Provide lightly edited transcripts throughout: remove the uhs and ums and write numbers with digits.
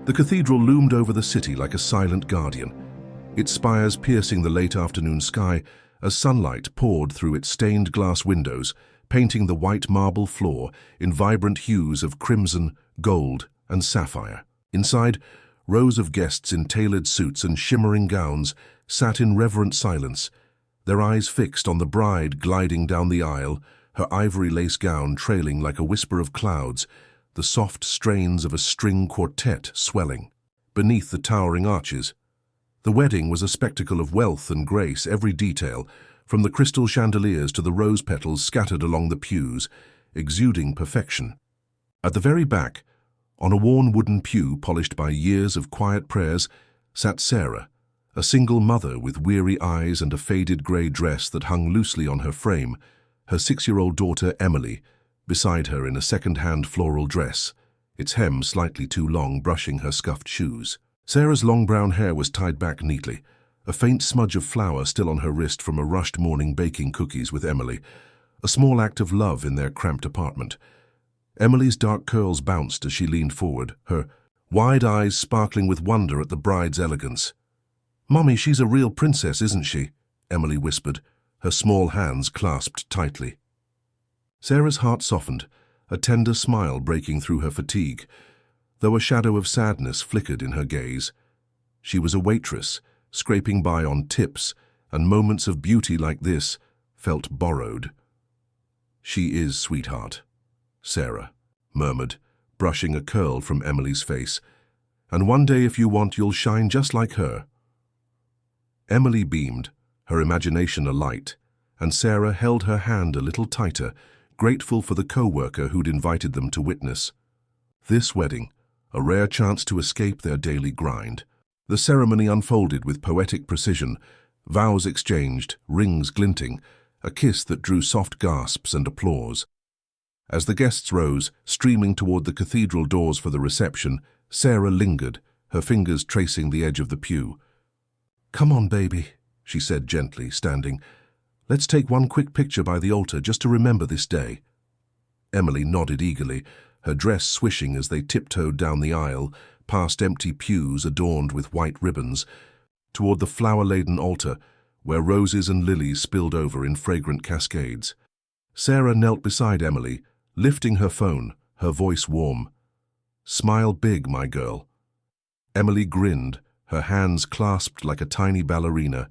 The cathedral loomed over the city like a silent guardian, its spires piercing the late afternoon sky as sunlight poured through its stained glass windows, painting the white marble floor in vibrant hues of crimson, gold, and sapphire. Inside, rows of guests in tailored suits and shimmering gowns sat in reverent silence, their eyes fixed on the bride gliding down the aisle, her ivory lace gown trailing like a whisper of clouds, the soft strains of a string quartet swelling. Beneath the towering arches, the wedding was a spectacle of wealth and grace, every detail, from the crystal chandeliers to the rose petals scattered along the pews, exuding perfection. At the very back, on a worn wooden pew polished by years of quiet prayers, sat Sarah, a single mother with weary eyes and a faded grey dress that hung loosely on her frame, her 6-year-old daughter Emily, beside her in a second-hand floral dress, its hem slightly too long brushing her scuffed shoes. Sarah's long brown hair was tied back neatly, a faint smudge of flour still on her wrist from a rushed morning baking cookies with Emily, a small act of love in their cramped apartment. Emily's dark curls bounced as she leaned forward, her wide eyes sparkling with wonder at the bride's elegance. "Mommy, she's a real princess, isn't she?" Emily whispered, her small hands clasped tightly. Sarah's heart softened, a tender smile breaking through her fatigue, though a shadow of sadness flickered in her gaze. She was a waitress, scraping by on tips, and moments of beauty like this felt borrowed. "She is, sweetheart," Sarah murmured, brushing a curl from Emily's face. "And one day, if you want, you'll shine just like her." Emily beamed, her imagination alight, and Sarah held her hand a little tighter, grateful for the co-worker who'd invited them to witness this wedding, a rare chance to escape their daily grind. The ceremony unfolded with poetic precision, vows exchanged, rings glinting, a kiss that drew soft gasps and applause. As the guests rose, streaming toward the cathedral doors for the reception, Sarah lingered, her fingers tracing the edge of the pew. "Come on, baby," she said gently, standing. "Let's take one quick picture by the altar just to remember this day." Emily nodded eagerly, her dress swishing as they tiptoed down the aisle, past empty pews adorned with white ribbons, toward the flower-laden altar, where roses and lilies spilled over in fragrant cascades. Sarah knelt beside Emily, lifting her phone, her voice warm. "Smile big, my girl." Emily grinned, her hands clasped like a tiny ballerina,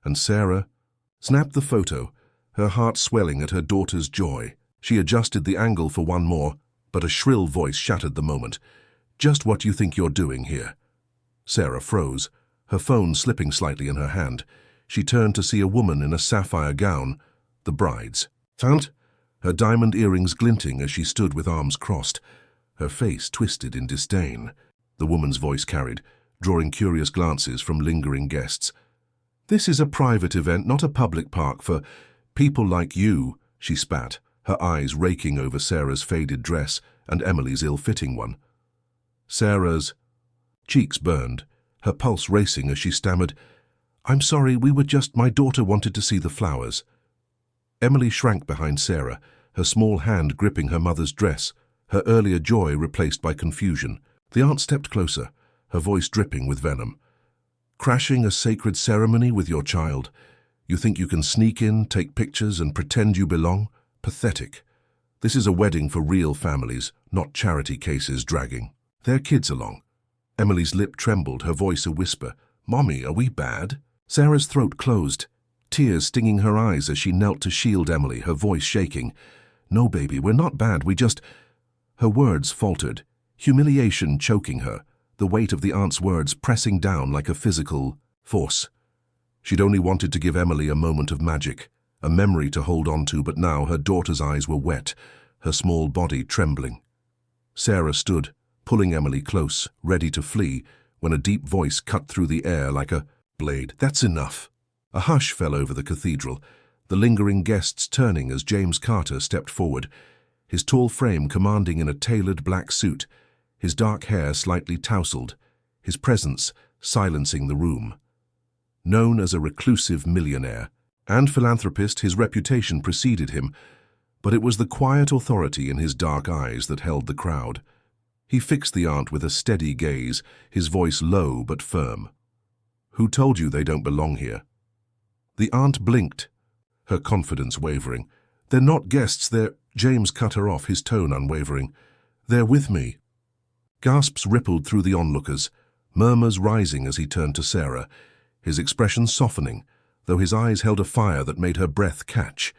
and Sarah snapped the photo, her heart swelling at her daughter's joy. She adjusted the angle for one more, but a shrill voice shattered the moment. "Just what you think you're doing here?" Sarah froze, her phone slipping slightly in her hand. She turned to see a woman in a sapphire gown, the bride's. "Tant?" Her diamond earrings glinting as she stood with arms crossed, her face twisted in disdain. The woman's voice carried, drawing curious glances from lingering guests. "This is a private event, not a public park for people like you," she spat, her eyes raking over Sarah's faded dress and Emily's ill-fitting one. Sarah's cheeks burned, her pulse racing as she stammered, "I'm sorry, my daughter wanted to see the flowers." Emily shrank behind Sarah, her small hand gripping her mother's dress, her earlier joy replaced by confusion. The aunt stepped closer, her voice dripping with venom. "Crashing a sacred ceremony with your child? You think you can sneak in, take pictures, and pretend you belong? Pathetic. This is a wedding for real families, not charity cases dragging. Their kids along." Emily's lip trembled, her voice a whisper. "Mommy, are we bad?" Sarah's throat closed, tears stinging her eyes as she knelt to shield Emily, her voice shaking. "No, baby, we're not bad, we just—" Her words faltered, humiliation choking her, the weight of the aunt's words pressing down like a physical force. She'd only wanted to give Emily a moment of magic, a memory to hold on to, but now her daughter's eyes were wet, her small body trembling. Sarah stood, pulling Emily close, ready to flee, when a deep voice cut through the air like a blade. "That's enough." A hush fell over the cathedral, the lingering guests turning as James Carter stepped forward, his tall frame commanding in a tailored black suit, his dark hair slightly tousled, his presence silencing the room. Known as a reclusive millionaire and philanthropist, his reputation preceded him, but it was the quiet authority in his dark eyes that held the crowd. He fixed the aunt with a steady gaze, his voice low but firm. "Who told you they don't belong here?" The aunt blinked, her confidence wavering. "They're not guests, they're—" James cut her off, his tone unwavering. "They're with me." Gasps rippled through the onlookers, murmurs rising as he turned to Sarah, his expression softening, though his eyes held a fire that made her breath catch.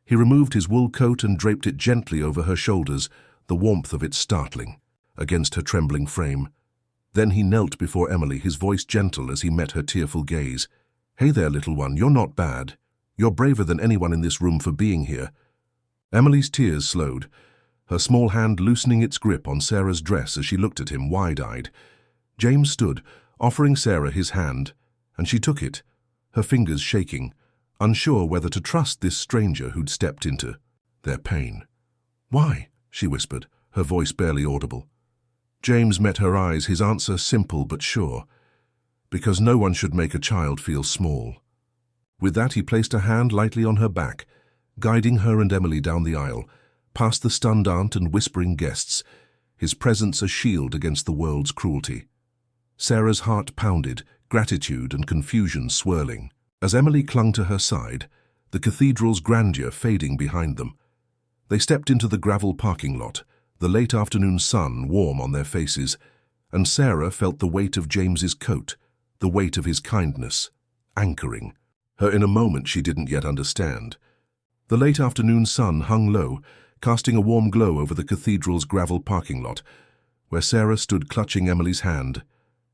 He removed his wool coat and draped it gently over her shoulders, the warmth of it startling, against her trembling frame. Then he knelt before Emily, his voice gentle as he met her tearful gaze. "Hey there, little one, you're not bad. You're braver than anyone in this room for being here." Emily's tears slowed, her small hand loosening its grip on Sarah's dress as she looked at him wide-eyed. James stood, offering Sarah his hand, and she took it, her fingers shaking, unsure whether to trust this stranger who'd stepped into their pain. "Why?" she whispered, her voice barely audible. James met her eyes, his answer simple but sure. "Because no one should make a child feel small." With that, he placed a hand lightly on her back, guiding her and Emily down the aisle, past the stunned aunt and whispering guests, his presence a shield against the world's cruelty. Sarah's heart pounded, gratitude and confusion swirling. As Emily clung to her side, the cathedral's grandeur fading behind them. They stepped into the gravel parking lot, the late afternoon sun warm on their faces, and Sarah felt the weight of James's coat, the weight of his kindness, anchoring her in a moment she didn't yet understand. The late afternoon sun hung low, casting a warm glow over the cathedral's gravel parking lot, where Sarah stood clutching Emily's hand,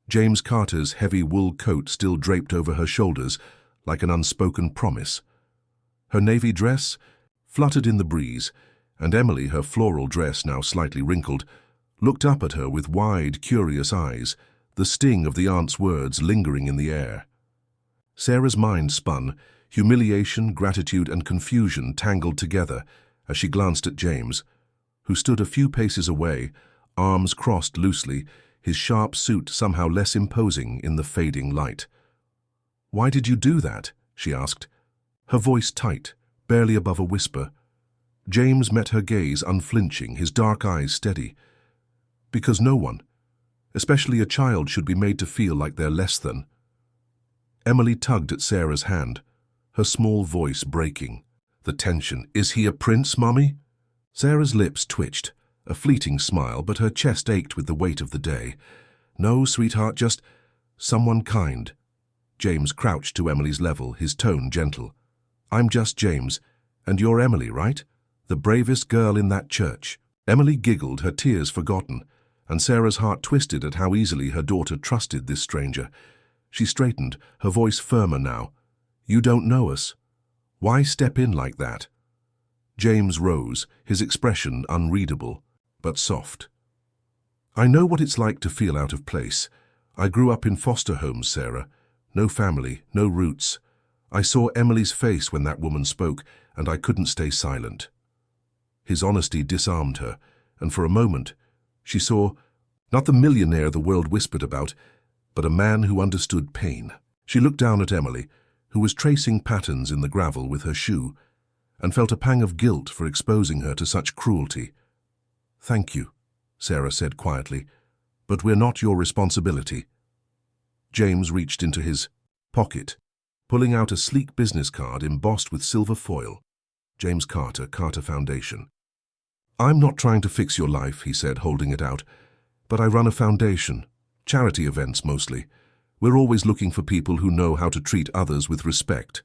James Carter's heavy wool coat still draped over her shoulders like an unspoken promise. Her navy dress fluttered in the breeze, and Emily, her floral dress now slightly wrinkled, looked up at her with wide, curious eyes, the sting of the aunt's words lingering in the air. Sarah's mind spun, humiliation, gratitude, and confusion tangled together as she glanced at James, who stood a few paces away, arms crossed loosely, his sharp suit somehow less imposing in the fading light. "Why did you do that?" she asked, her voice tight, barely above a whisper. James met her gaze unflinching, his dark eyes steady. "Because no one, especially a child, should be made to feel like they're less than." Emily tugged at Sarah's hand, her small voice breaking. The tension. "Is he a prince, Mummy?" Sarah's lips twitched, a fleeting smile, but her chest ached with the weight of the day. "No, sweetheart, just someone kind." James crouched to Emily's level, his tone gentle. "I'm just James, and you're Emily, right? The bravest girl in that church." Emily giggled, her tears forgotten, and Sarah's heart twisted at how easily her daughter trusted this stranger. She straightened, her voice firmer now. "You don't know us. Why step in like that?" James rose, his expression unreadable, but soft. "I know what it's like to feel out of place. I grew up in foster homes, Sarah. No family, no roots. I saw Emily's face when that woman spoke, and I couldn't stay silent." His honesty disarmed her, and for a moment she saw not the millionaire the world whispered about, but a man who understood pain. She looked down at Emily, who was tracing patterns in the gravel with her shoe, and felt a pang of guilt for exposing her to such cruelty. "Thank you," Sarah said quietly, "but we're not your responsibility." James reached into his pocket, pulling out a sleek business card embossed with silver foil. "James Carter, Carter Foundation." "I'm not trying to fix your life," he said, holding it out, "but I run a foundation, charity events mostly. We're always looking for people who know how to treat others with respect.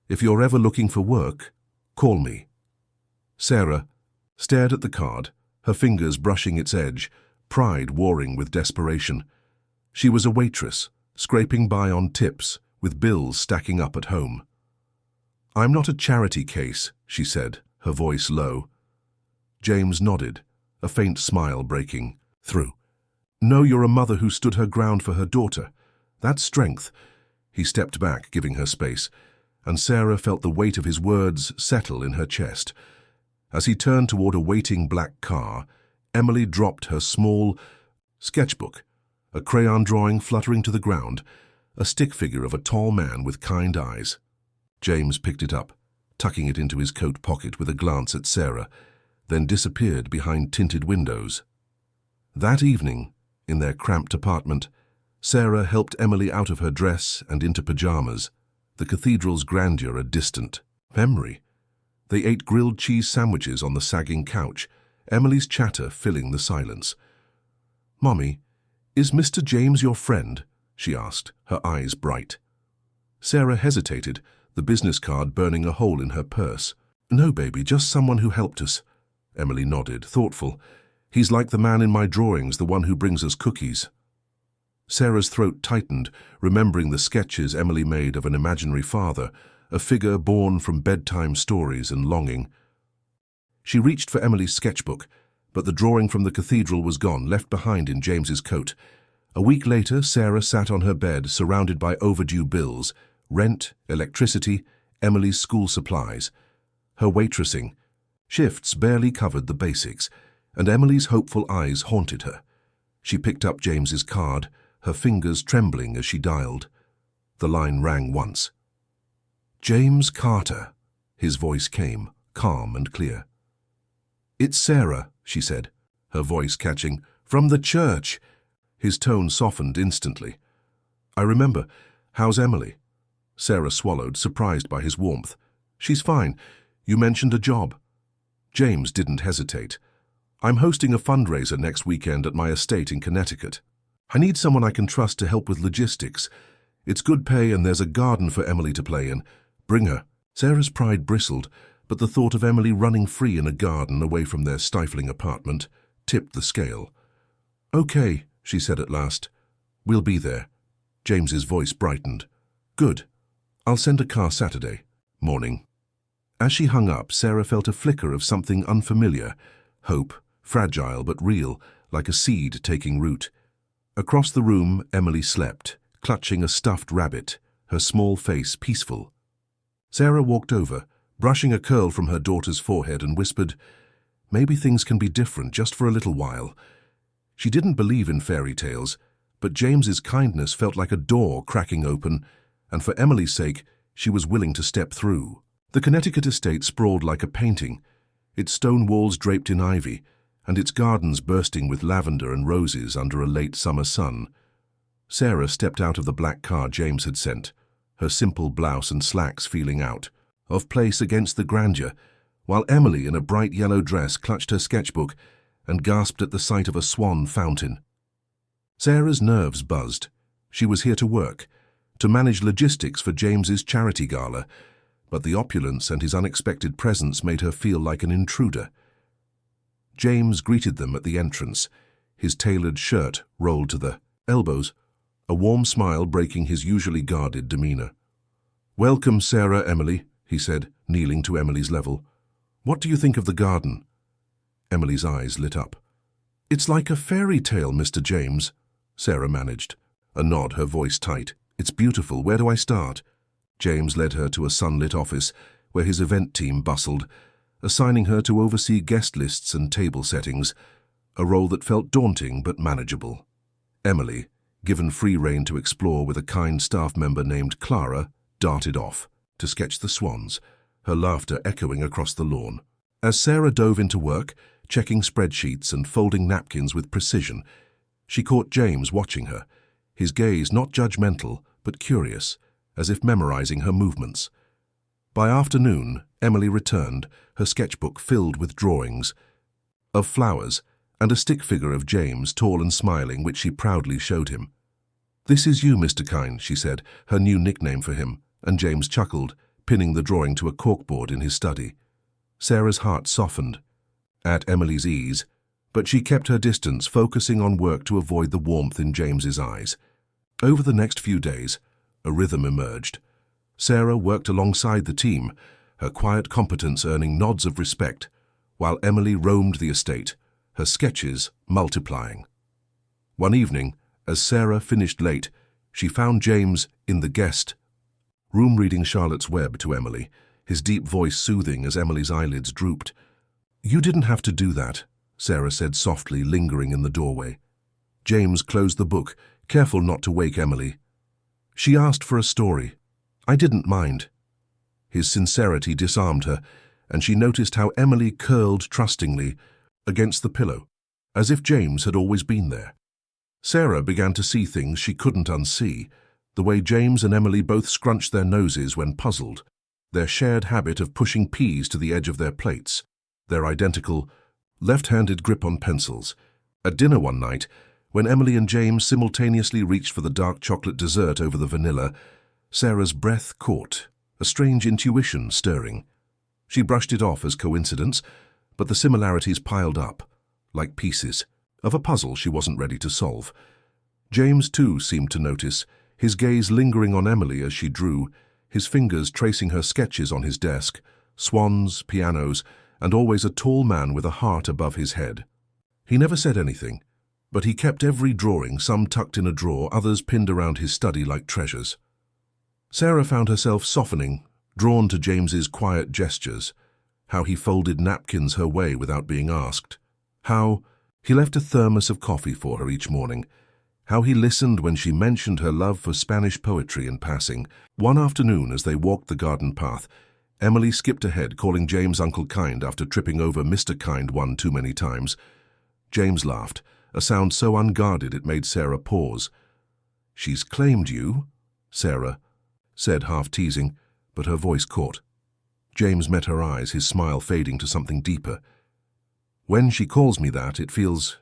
If you're ever looking for work, call me." Sarah stared at the card, her fingers brushing its edge, pride warring with desperation. She was a waitress, scraping by on tips, with bills stacking up at home. "I'm not a charity case," she said, her voice low. James nodded, a faint smile breaking through. "No, you're a mother who stood her ground for her daughter. That's strength." He stepped back, giving her space, and Sarah felt the weight of his words settle in her chest. As he turned toward a waiting black car, Emily dropped her small sketchbook, a crayon drawing fluttering to the ground, a stick figure of a tall man with kind eyes. James picked it up, tucking it into his coat pocket with a glance at Sarah, then disappeared behind tinted windows. That evening, in their cramped apartment, Sarah helped Emily out of her dress and into pajamas, the cathedral's grandeur a distant memory. They ate grilled cheese sandwiches on the sagging couch, Emily's chatter filling the silence. "Mommy, is Mr. James your friend?" she asked, her eyes bright. Sarah hesitated, the business card burning a hole in her purse. "No, baby, just someone who helped us." Emily nodded, thoughtful. "He's like the man in my drawings, the one who brings us cookies." Sarah's throat tightened, remembering the sketches Emily made of an imaginary father, a figure born from bedtime stories and longing. She reached for Emily's sketchbook, but the drawing from the cathedral was gone, left behind in James's coat. A week later, Sarah sat on her bed, surrounded by overdue bills, rent, electricity, Emily's school supplies. Her waitressing shifts barely covered the basics, and Emily's hopeful eyes haunted her. She picked up James's card, her fingers trembling as she dialed. The line rang once. "James Carter," his voice came, calm and clear. "It's Sarah," she said, her voice catching. "From the church." His tone softened instantly. "I remember. How's Emily?" Sarah swallowed, surprised by his warmth. "She's fine. You mentioned a job." James didn't hesitate. "I'm hosting a fundraiser next weekend at my estate in Connecticut. I need someone I can trust to help with logistics. It's good pay and there's a garden for Emily to play in. Bring her." Sarah's pride bristled, but the thought of Emily running free in a garden away from their stifling apartment tipped the scale. "Okay," she said at last. "We'll be there." James's voice brightened. "Good. I'll send a car Saturday morning." As she hung up, Sarah felt a flicker of something unfamiliar, hope, fragile but real, like a seed taking root. Across the room, Emily slept, clutching a stuffed rabbit, her small face peaceful. Sarah walked over, brushing a curl from her daughter's forehead, and whispered, "Maybe things can be different just for a little while." She didn't believe in fairy tales, but James's kindness felt like a door cracking open, and for Emily's sake, she was willing to step through. The Connecticut estate sprawled like a painting, its stone walls draped in ivy, and its gardens bursting with lavender and roses under a late summer sun. Sarah stepped out of the black car James had sent, her simple blouse and slacks feeling out of place against the grandeur, while Emily, in a bright yellow dress, clutched her sketchbook and gasped at the sight of a swan fountain. Sarah's nerves buzzed. She was here to work, to manage logistics for James's charity gala, but the opulence and his unexpected presence made her feel like an intruder. James greeted them at the entrance, his tailored shirt rolled to the elbows, a warm smile breaking his usually guarded demeanor. "Welcome, Sarah, Emily," he said, kneeling to Emily's level. "What do you think of the garden?" Emily's eyes lit up. "It's like a fairy tale, Mr. James," Sarah managed. A nod, her voice tight. "It's beautiful. Where do I start?" James led her to a sunlit office where his event team bustled, assigning her to oversee guest lists and table settings, a role that felt daunting but manageable. Emily, given free rein to explore with a kind staff member named Clara, darted off to sketch the swans, her laughter echoing across the lawn. As Sarah dove into work, checking spreadsheets and folding napkins with precision, she caught James watching her, his gaze not judgmental but curious, as if memorizing her movements. By afternoon, Emily returned, her sketchbook filled with drawings of flowers and a stick figure of James, tall and smiling, which she proudly showed him. "This is you, Mr. Kine," she said, her new nickname for him, and James chuckled, pinning the drawing to a corkboard in his study. Sarah's heart softened, at Emily's ease, but she kept her distance, focusing on work to avoid the warmth in James's eyes. Over the next few days, a rhythm emerged. Sarah worked alongside the team, her quiet competence earning nods of respect, while Emily roamed the estate, her sketches multiplying. One evening, as Sarah finished late, she found James in the guest room reading Charlotte's Web to Emily, his deep voice soothing as Emily's eyelids drooped. "You didn't have to do that," Sarah said softly, lingering in the doorway. James closed the book, careful not to wake Emily. "She asked for a story. I didn't mind." His sincerity disarmed her, and she noticed how Emily curled trustingly against the pillow, as if James had always been there. Sarah began to see things she couldn't unsee, the way James and Emily both scrunched their noses when puzzled, their shared habit of pushing peas to the edge of their plates, their identical, left-handed grip on pencils. At dinner one night, when Emily and James simultaneously reached for the dark chocolate dessert over the vanilla, Sarah's breath caught, a strange intuition stirring. She brushed it off as coincidence, but the similarities piled up, like pieces of a puzzle she wasn't ready to solve. James, too, seemed to notice, his gaze lingering on Emily as she drew, his fingers tracing her sketches on his desk, swans, pianos, and always a tall man with a heart above his head. He never said anything, but he kept every drawing, some tucked in a drawer, others pinned around his study like treasures. Sarah found herself softening, drawn to James's quiet gestures, how he folded napkins her way without being asked, how he left a thermos of coffee for her each morning, how he listened when she mentioned her love for Spanish poetry in passing. One afternoon, as they walked the garden path, Emily skipped ahead, calling James Uncle Kind after tripping over Mr. Kind one too many times. James laughed, a sound so unguarded it made Sarah pause. "She's claimed you," Sarah said, half teasing, but her voice caught. James met her eyes, his smile fading to something deeper. "When she calls me that, it feels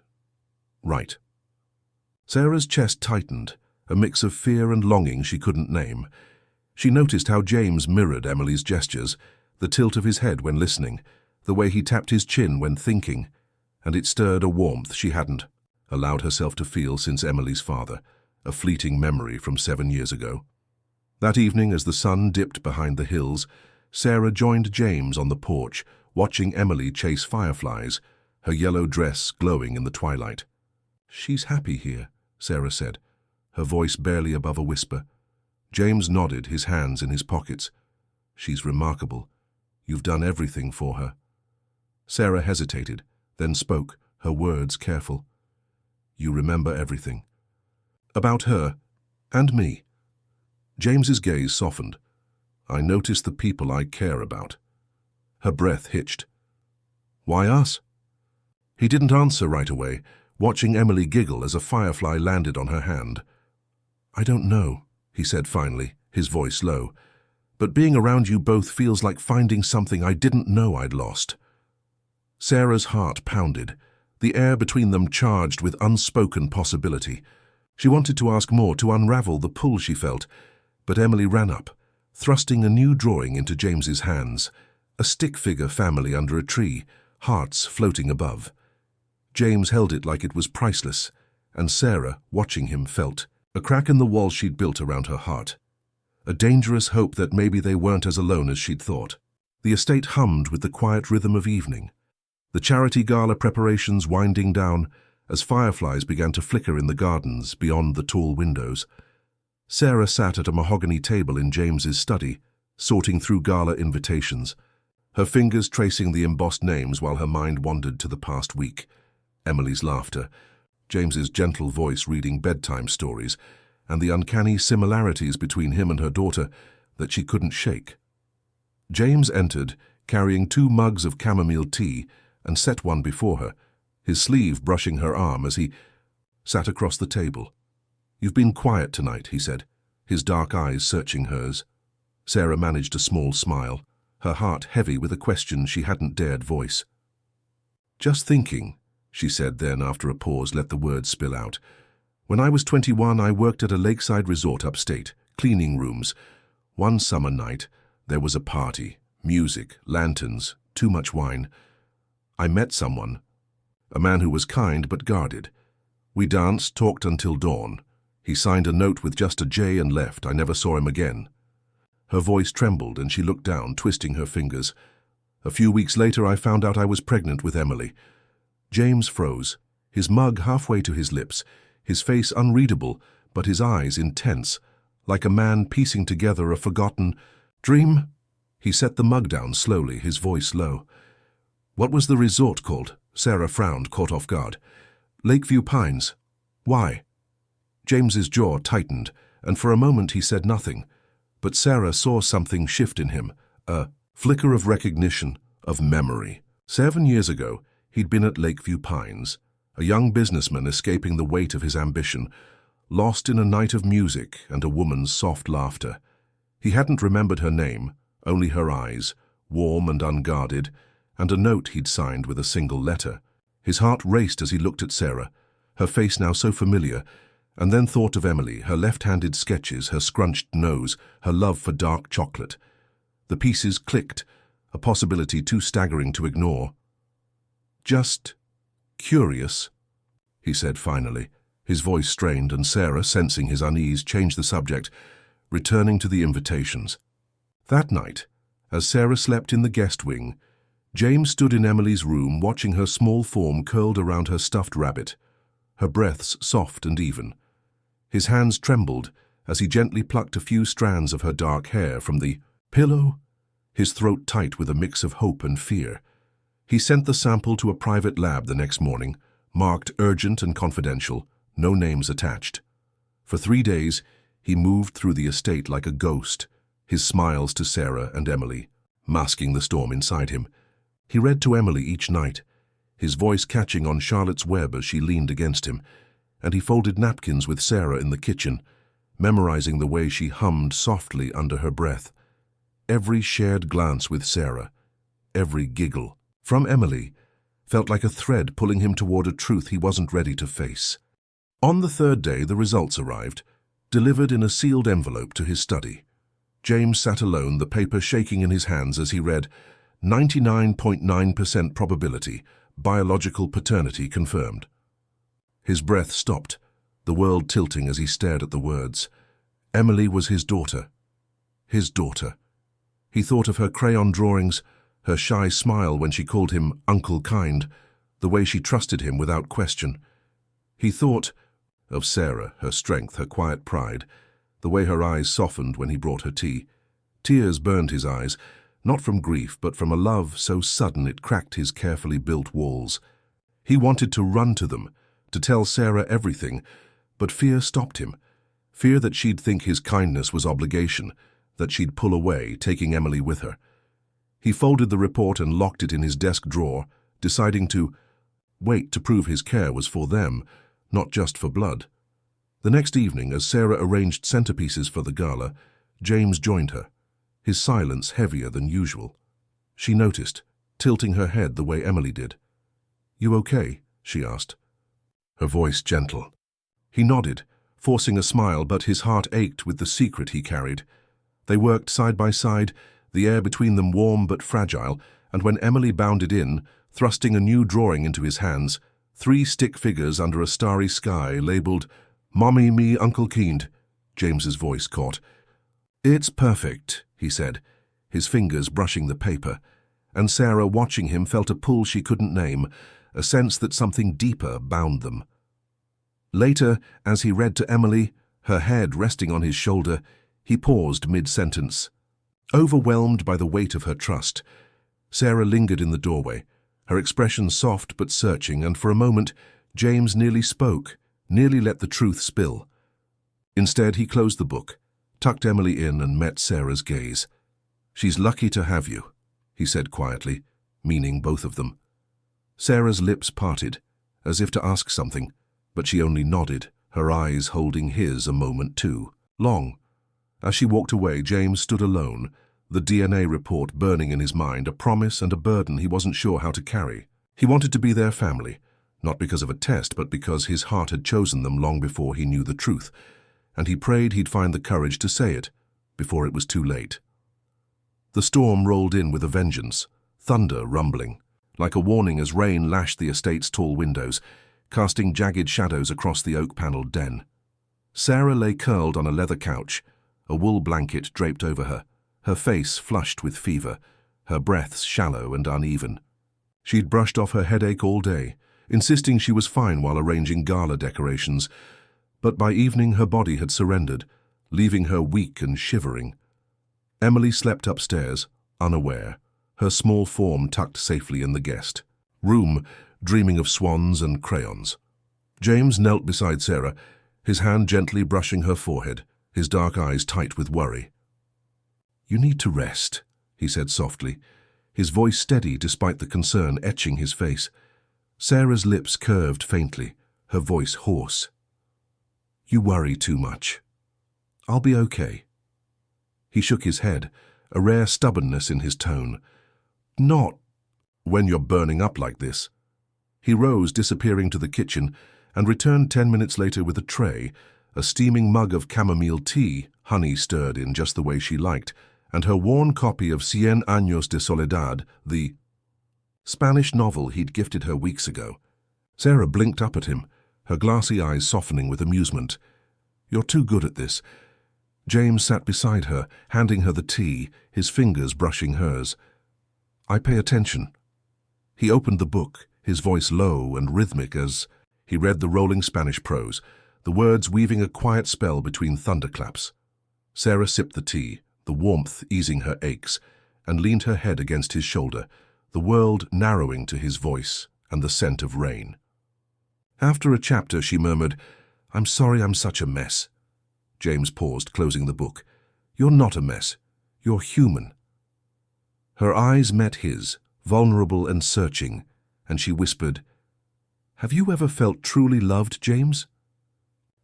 right." Sarah's chest tightened, a mix of fear and longing she couldn't name. She noticed how James mirrored Emily's gestures, the tilt of his head when listening, the way he tapped his chin when thinking, and it stirred a warmth she hadn't allowed herself to feel since Emily's father, a fleeting memory from 7 years ago. That evening, as the sun dipped behind the hills, Sarah joined James on the porch, watching Emily chase fireflies, her yellow dress glowing in the twilight. "She's happy here," Sarah said, her voice barely above a whisper. James nodded, his hands in his pockets. "She's remarkable. You've done everything for her." Sarah hesitated, then spoke, her words careful. "You remember everything. About her, and me." James's gaze softened. "I notice the people I care about." Her breath hitched. "Why us?" He didn't answer right away, watching Emily giggle as a firefly landed on her hand. "I don't know," he said finally, his voice low, "but being around you both feels like finding something I didn't know I'd lost." Sarah's heart pounded, the air between them charged with unspoken possibility. She wanted to ask more, to unravel the pull she felt, but Emily ran up, thrusting a new drawing into James's hands, a stick figure family under a tree, hearts floating above. James held it like it was priceless, and Sarah, watching him, felt a crack in the wall she'd built around her heart, a dangerous hope that maybe they weren't as alone as she'd thought. The estate hummed with the quiet rhythm of evening, the charity gala preparations winding down as fireflies began to flicker in the gardens beyond the tall windows. Sarah sat at a mahogany table in James's study, sorting through gala invitations, her fingers tracing the embossed names while her mind wandered to the past week. Emily's laughter, James's gentle voice reading bedtime stories, and the uncanny similarities between him and her daughter that she couldn't shake. James entered, carrying 2 mugs of chamomile tea, and set one before her, his sleeve brushing her arm as he sat across the table. "You've been quiet tonight," he said, his dark eyes searching hers. Sarah managed a small smile, her heart heavy with a question she hadn't dared voice. "Just thinking," she said, then after a pause let the words spill out. "When I was 21, I worked at a lakeside resort upstate, cleaning rooms. One summer night, there was a party, music, lanterns, too much wine. I met someone, a man who was kind but guarded. We danced, talked until dawn. He signed a note with just a J and left. I never saw him again." Her voice trembled and she looked down, twisting her fingers. "A few weeks later, I found out I was pregnant with Emily." James froze, his mug halfway to his lips, his face unreadable, but his eyes intense, like a man piecing together a forgotten dream. He set the mug down slowly, his voice low. "What was the resort called?" Sarah frowned, caught off guard. "Lakeview Pines." "Why?" James's jaw tightened, and for a moment he said nothing, but Sarah saw something shift in him, a flicker of recognition, of memory. 7 years ago, he'd been at Lakeview Pines, a young businessman escaping the weight of his ambition, lost in a night of music and a woman's soft laughter. He hadn't remembered her name, only her eyes, warm and unguarded, and a note he'd signed with a single letter. His heart raced as he looked at Sarah, her face now so familiar, and then thought of Emily, her left-handed sketches, her scrunched nose, her love for dark chocolate. The pieces clicked, a possibility too staggering to ignore. "Just curious," he said finally, his voice strained, and Sarah, sensing his unease, changed the subject, returning to the invitations. That night, as Sarah slept in the guest wing, James stood in Emily's room watching her small form curled around her stuffed rabbit, her breaths soft and even. His hands trembled as he gently plucked a few strands of her dark hair from the pillow, his throat tight with a mix of hope and fear. He sent the sample to a private lab the next morning, marked urgent and confidential, no names attached. For 3 days, he moved through the estate like a ghost, his smiles to Sarah and Emily, masking the storm inside him. He read to Emily each night, his voice catching on Charlotte's web as she leaned against him, and he folded napkins with Sarah in the kitchen, memorizing the way she hummed softly under her breath. Every shared glance with Sarah, every giggle from Emily, felt like a thread pulling him toward a truth he wasn't ready to face. On the 3rd day, the results arrived, delivered in a sealed envelope to his study. James sat alone, the paper shaking in his hands as he read, 99.9% probability, biological paternity confirmed. His breath stopped, the world tilting as he stared at the words. Emily was his daughter. His daughter. He thought of her crayon drawings, her shy smile when she called him Uncle Kind, the way she trusted him without question. He thought of Sarah, her strength, her quiet pride, the way her eyes softened when he brought her tea. Tears burned his eyes, not from grief, but from a love so sudden it cracked his carefully built walls. He wanted to run to them, to tell Sarah everything, but fear stopped him. Fear that she'd think his kindness was obligation, that she'd pull away, taking Emily with her. He folded the report and locked it in his desk drawer, deciding to wait to prove his care was for them, not just for blood. The next evening, as Sarah arranged centerpieces for the gala, James joined her, his silence heavier than usual. She noticed, tilting her head the way Emily did. "You okay?" she asked, her voice gentle. He nodded, forcing a smile, but his heart ached with the secret he carried. They worked side by side, the air between them warm but fragile, and when Emily bounded in, thrusting a new drawing into his hands, 3 stick figures under a starry sky labeled, "Mommy, me, Uncle Kind," James's voice caught. "It's perfect," he said, his fingers brushing the paper, and Sarah, watching him, felt a pull she couldn't name, a sense that something deeper bound them. Later, as he read to Emily, her head resting on his shoulder, he paused mid-sentence. Overwhelmed by the weight of her trust, Sarah lingered in the doorway, her expression soft but searching, and for a moment James nearly spoke, nearly let the truth spill. Instead, he closed the book, tucked Emily in, and met Sarah's gaze. "She's lucky to have you," he said quietly, meaning both of them. Sarah's lips parted, as if to ask something, but she only nodded, her eyes holding his a moment too long. As she walked away, James stood alone, the DNA report burning in his mind, a promise and a burden he wasn't sure how to carry. He wanted to be their family, not because of a test, but because his heart had chosen them long before he knew the truth, and he prayed he'd find the courage to say it, before it was too late. The storm rolled in with a vengeance, thunder rumbling, like a warning as rain lashed the estate's tall windows, casting jagged shadows across the oak-paneled den. Sarah lay curled on a leather couch, a wool blanket draped over her face flushed with fever, her breaths shallow and uneven. She'd brushed off her headache all day, insisting she was fine while arranging gala decorations, but by evening her body had surrendered, leaving her weak and shivering. Emily slept upstairs, unaware, her small form tucked safely in the guest room, dreaming of swans and crayons. James knelt beside Sarah, his hand gently brushing her forehead, his dark eyes tight with worry. "You need to rest," he said softly, his voice steady despite the concern etching his face. Sarah's lips curved faintly, her voice hoarse. You worry too much. I'll be okay. He shook his head, a rare stubbornness in his tone. Not when you're burning up like this. He rose, disappearing to the kitchen, and returned 10 minutes later with a tray, a steaming mug of chamomile tea, honey stirred in just the way she liked, and her worn copy of Cien Años de Soledad, the Spanish novel he'd gifted her weeks ago. Sarah blinked up at him, her glassy eyes softening with amusement. You're too good at this. James sat beside her, handing her the tea, his fingers brushing hers. I pay attention. He opened the book, his voice low and rhythmic as he read the rolling Spanish prose, the words weaving a quiet spell between thunderclaps. Sarah sipped the tea, the warmth easing her aches, and leaned her head against his shoulder, the world narrowing to his voice and the scent of rain. After a chapter, she murmured, I'm sorry I'm such a mess. James paused, closing the book. You're not a mess. You're human. Her eyes met his, vulnerable and searching, and she whispered, Have you ever felt truly loved, James?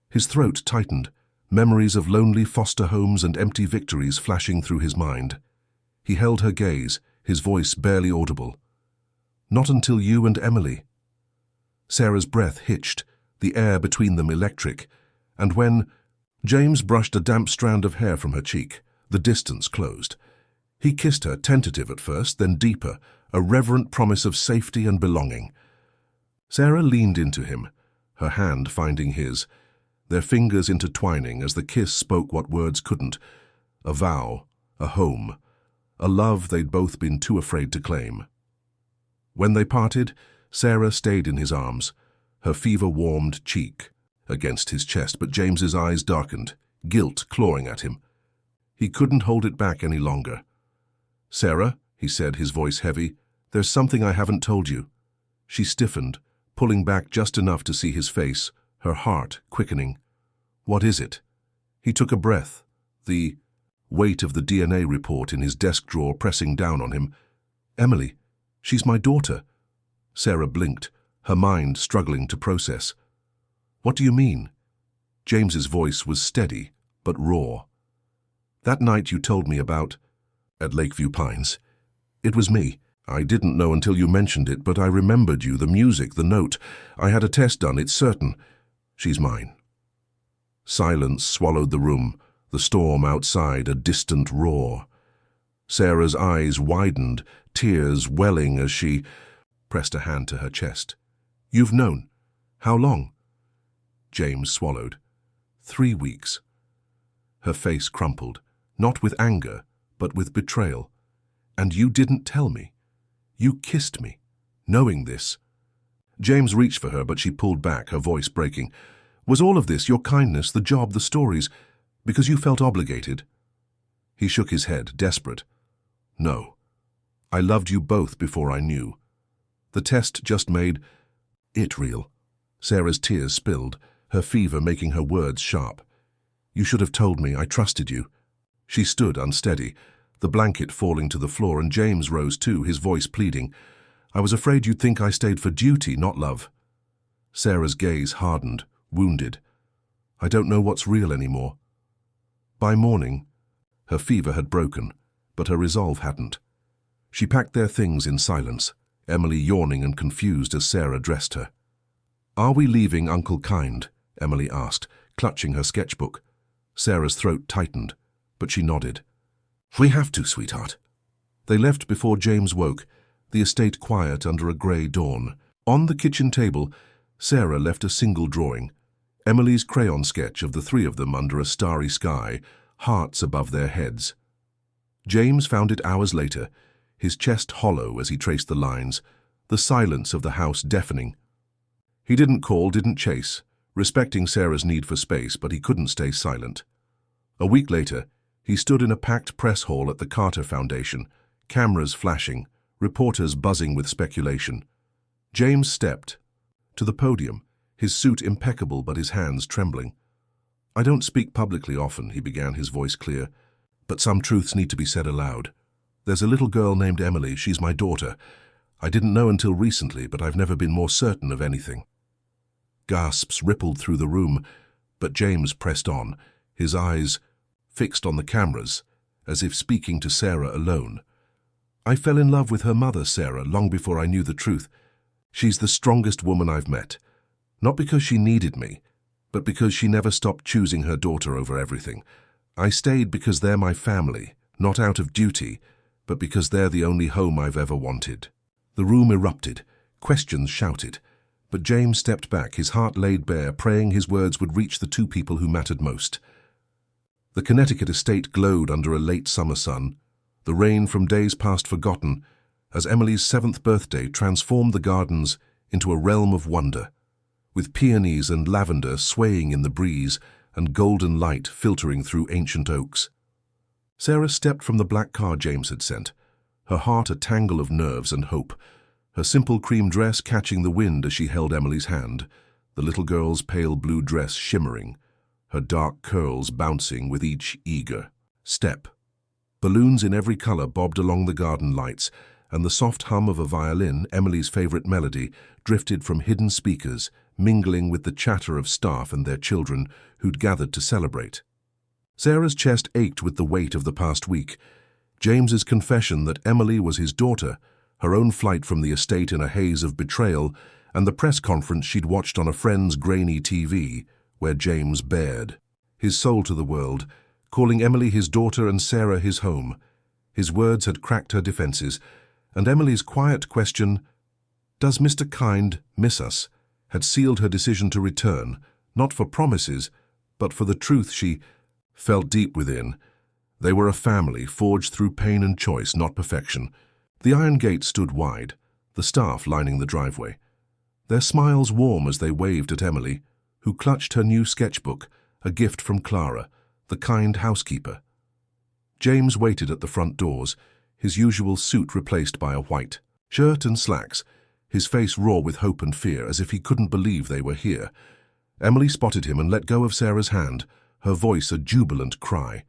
His throat tightened, memories of lonely foster homes and empty victories flashing through his mind. He held her gaze, his voice barely audible. Not until you and Emily. Sarah's breath hitched, the air between them electric, and when James brushed a damp strand of hair from her cheek, the distance closed. He kissed her, tentative at first, then deeper, a reverent promise of safety and belonging. Sarah leaned into him, her hand finding his, their fingers intertwining as the kiss spoke what words couldn't, a vow, a home, a love they'd both been too afraid to claim. When they parted, Sarah stayed in his arms, her fever-warmed cheek against his chest, but James's eyes darkened, guilt clawing at him. He couldn't hold it back any longer. Sarah, he said, his voice heavy, there's something I haven't told you. She stiffened, pulling back just enough to see his face, her heart quickening. What is it? He took a breath, the weight of the DNA report in his desk drawer pressing down on him. Emily, she's my daughter. Sarah blinked, her mind struggling to process. What do you mean? James's voice was steady, but raw. That night you told me about, at Lakeview Pines. It was me. I didn't know until you mentioned it, but I remembered you, the music, the note. I had a test done, it's certain. She's mine. Silence swallowed the room, the storm outside a distant roar. Sarah's eyes widened, tears welling as she pressed a hand to her chest. You've known. How long? James swallowed. 3 weeks. Her face crumpled, not with anger, but with betrayal. And you didn't tell me. You kissed me, knowing this. James reached for her, but she pulled back, her voice breaking. Was all of this, your kindness, the job, the stories, because you felt obligated? He shook his head, desperate. No. I loved you both before I knew. The test just made it real. Sarah's tears spilled, her fever making her words sharp. You should have told me, I trusted you. She stood unsteady, the blanket falling to the floor, and James rose too, his voice pleading. I was afraid you'd think I stayed for duty, not love. Sarah's gaze hardened, wounded. I don't know what's real anymore. By morning, her fever had broken, but her resolve hadn't. She packed their things in silence, Emily yawning and confused as Sarah dressed her. Are we leaving Uncle Kind? Emily asked, clutching her sketchbook. Sarah's throat tightened, but she nodded. We have to, sweetheart. They left before James woke, the estate quiet under a grey dawn. On the kitchen table, Sarah left a single drawing, Emily's crayon sketch of the three of them under a starry sky, hearts above their heads. James found it hours later, his chest hollow as he traced the lines, the silence of the house deafening. He didn't call, didn't chase, respecting Sarah's need for space, but he couldn't stay silent. A week later, he stood in a packed press hall at the Carter Foundation, cameras flashing, reporters buzzing with speculation. James stepped to the podium, his suit impeccable but his hands trembling. I don't speak publicly often, he began, his voice clear, but some truths need to be said aloud. There's a little girl named Emily, she's my daughter. I didn't know until recently, but I've never been more certain of anything." Gasps rippled through the room, but James pressed on, his eyes fixed on the cameras, as if speaking to Sarah alone. "I fell in love with her mother, Sarah, long before I knew the truth. She's the strongest woman I've met. Not because she needed me, but because she never stopped choosing her daughter over everything. I stayed because they're my family, not out of duty, but because they're the only home I've ever wanted." The room erupted, questions shouted, but James stepped back, his heart laid bare, praying his words would reach the two people who mattered most. The Connecticut estate glowed under a late summer sun, the rain from days past forgotten, as Emily's 7th birthday transformed the gardens into a realm of wonder, with peonies and lavender swaying in the breeze and golden light filtering through ancient oaks. Sarah stepped from the black car James had sent, her heart a tangle of nerves and hope, her simple cream dress catching the wind as she held Emily's hand, the little girl's pale blue dress shimmering, her dark curls bouncing with each eager step. Balloons in every color bobbed along the garden lights, and the soft hum of a violin, Emily's favorite melody, drifted from hidden speakers, mingling with the chatter of staff and their children who'd gathered to celebrate. Sarah's chest ached with the weight of the past week. James's confession that Emily was his daughter, her own flight from the estate in a haze of betrayal, and the press conference she'd watched on a friend's grainy TV, where James bared his soul to the world, calling Emily his daughter and Sarah his home. His words had cracked her defenses, and Emily's quiet question, "Does Mr. Kind miss us?" had sealed her decision to return, not for promises, but for the truth she felt deep within. They were a family forged through pain and choice, not perfection. The iron gate stood wide, the staff lining the driveway, their smiles warm as they waved at Emily, who clutched her new sketchbook, a gift from Clara, the kind housekeeper. James waited at the front doors, his usual suit replaced by a white shirt and slacks, his face raw with hope and fear, as if he couldn't believe they were here. Emily spotted him and let go of Sarah's hand, her voice a jubilant cry.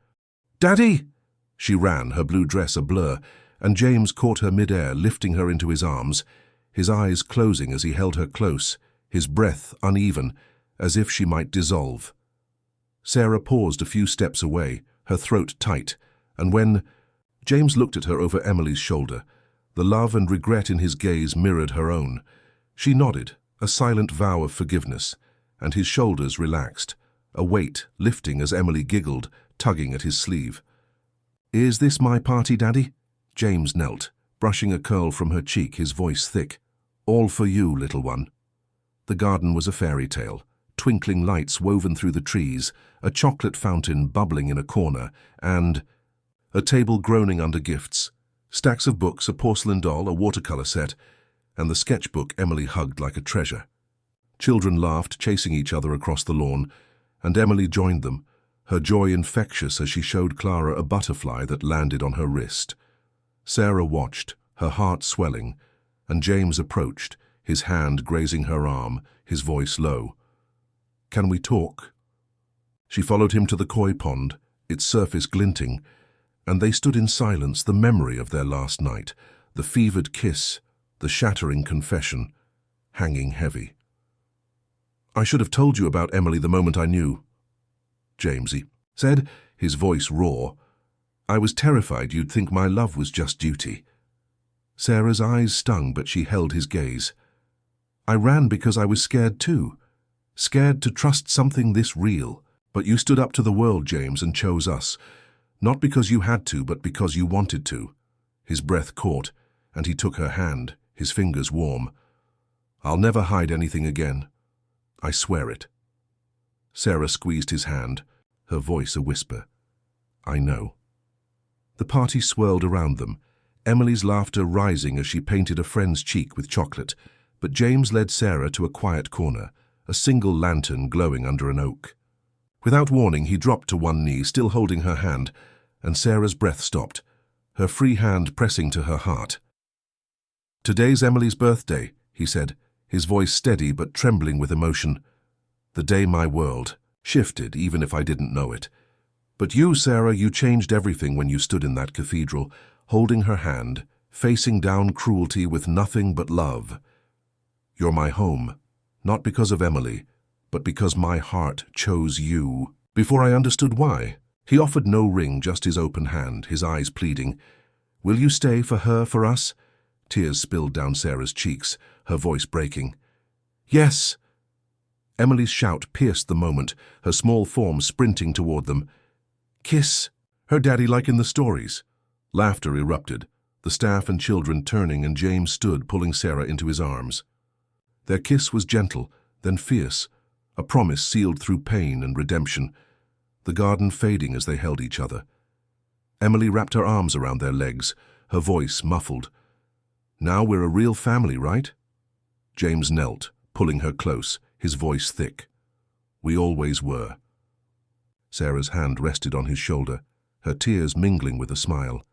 "Daddy!" She ran, her blue dress a blur, and James caught her mid-air, lifting her into his arms, his eyes closing as he held her close, his breath uneven, as if she might dissolve. Sarah paused a few steps away, her throat tight, and when James looked at her over Emily's shoulder, the love and regret in his gaze mirrored her own. She nodded, a silent vow of forgiveness, and his shoulders relaxed, a weight lifting as Emily giggled, tugging at his sleeve. "Is this my party, Daddy?" James knelt, brushing a curl from her cheek, his voice thick. "All for you, little one." The garden was a fairy tale, twinkling lights woven through the trees, a chocolate fountain bubbling in a corner, and a table groaning under gifts, stacks of books, a porcelain doll, a watercolor set, and the sketchbook Emily hugged like a treasure. Children laughed, chasing each other across the lawn, and Emily joined them, her joy infectious as she showed Clara a butterfly that landed on her wrist. Sarah watched, her heart swelling, and James approached, his hand grazing her arm, his voice low. "Can we talk?" She followed him to the koi pond, its surface glinting, and they stood in silence, the memory of their last night, the fevered kiss, the shattering confession, hanging heavy. "I should have told you about Emily the moment I knew," Jamesy said, his voice raw. "I was terrified you'd think my love was just duty." Sarah's eyes stung, but she held his gaze. "I ran because I was scared too. Scared to trust something this real. But you stood up to the world, James, and chose us. Not because you had to, but because you wanted to." His breath caught, and he took her hand, his fingers warm. "I'll never hide anything again. I swear it." Sarah squeezed his hand, her voice a whisper. "I know." The party swirled around them, Emily's laughter rising as she painted a friend's cheek with chocolate, but James led Sarah to a quiet corner, a single lantern glowing under an oak. Without warning, he dropped to one knee, still holding her hand, and Sarah's breath stopped, her free hand pressing to her heart. "Today's Emily's birthday," he said, his voice steady but trembling with emotion. "The day my world shifted, even if I didn't know it. But you, Sarah, you changed everything when you stood in that cathedral, holding her hand, facing down cruelty with nothing but love. You're my home, not because of Emily, but because my heart chose you. Before I understood why, he offered no ring, just his open hand, his eyes pleading. Will you stay for her, for us? Tears spilled down Sarah's cheeks, her voice breaking. Yes. Emily's shout pierced the moment, her small form sprinting toward them. Kiss her daddy like in the stories. Laughter erupted, the staff and children turning, and James stood, pulling Sarah into his arms. Their kiss was gentle, then fierce, a promise sealed through pain and redemption, the garden fading as they held each other. Emily wrapped her arms around their legs, her voice muffled. Now we're a real family, right? James knelt, pulling her close, his voice thick. We always were. Sarah's hand rested on his shoulder, her tears mingling with a smile.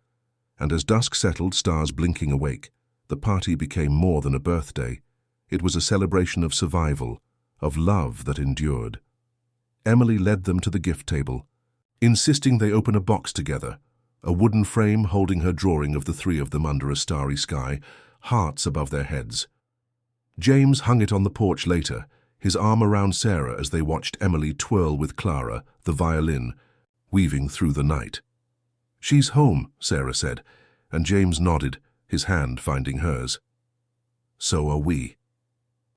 And as dusk settled, stars blinking awake, the party became more than a birthday. It was a celebration of survival, of love that endured. Emily led them to the gift table, insisting they open a box together, a wooden frame holding her drawing of the three of them under a starry sky, hearts above their heads. James hung it on the porch later, his arm around Sarah as they watched Emily twirl with Clara, the violin, weaving through the night. She's home, Sarah said, and James nodded, his hand finding hers. So are we.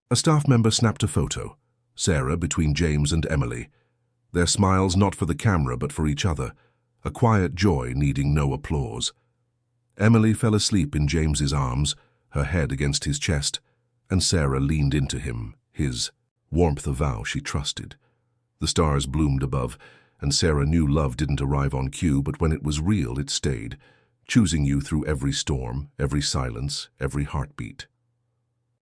A staff member snapped a photo, Sarah between James and Emily, their smiles not for the camera but for each other, a quiet joy needing no applause. Emily fell asleep in James's arms, her head against his chest, and Sarah leaned into him, his warmth a vow she trusted. The stars bloomed above, and Sarah knew love didn't arrive on cue, but when it was real, it stayed, choosing you through every storm, every silence, every heartbeat.